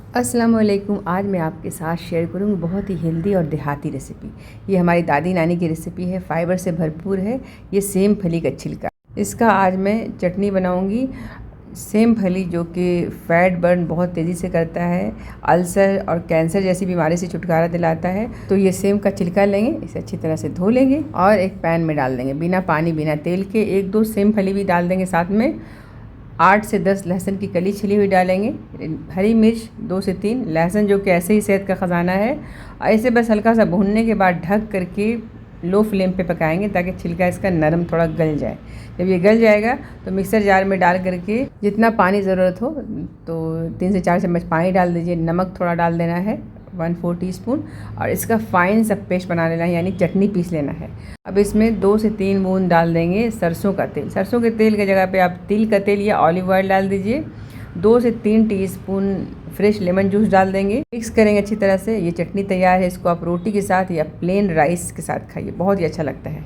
अस्सलाम वालेकुम। आज मैं आपके साथ शेयर करूँगी बहुत ही हेल्दी और देहाती रेसिपी। ये हमारी दादी नानी की रेसिपी है, फाइबर से भरपूर है। ये सेम फली का छिलका, इसका आज मैं चटनी बनाऊँगी। सेम फली जो कि फैट बर्न बहुत तेज़ी से करता है, अल्सर और कैंसर जैसी बीमारी से छुटकारा दिलाता है। तो ये सेम का छिलका लेंगे, इसे अच्छी तरह से धो लेंगे और एक पैन में डाल देंगे बिना पानी बिना तेल के। 1-2 सेम फली भी डाल देंगे साथ में। 8 से 10 लहसुन की कली छिली हुई डालेंगे। हरी मिर्च 2 से 3, लहसुन जो कि ऐसे ही सेहत का ख़जाना है। ऐसे बस हल्का सा भूनने के बाद ढक करके लो फ्लेम पे पकाएंगे ताकि छिलका इसका नरम थोड़ा गल जाए। जब ये गल जाएगा तो मिक्सर जार में डाल करके जितना पानी ज़रूरत हो तो 3 से 4 चम्मच पानी डाल दीजिए। नमक थोड़ा डाल देना है 1/4 टीस्पून और इसका फाइन सा पेस्ट बना लेना है, यानी चटनी पीस लेना है। अब इसमें 2 से 3 बूंद डाल देंगे सरसों का तेल। सरसों के तेल की जगह पे आप तिल का तेल या ऑलिव ऑयल डाल दीजिए। 2 से 3 टीस्पून फ्रेश लेमन जूस डाल देंगे। मिक्स करेंगे अच्छी तरह से। ये चटनी तैयार है। इसको आप रोटी के साथ या प्लेन राइस के साथ खाइए, बहुत ही अच्छा लगता है।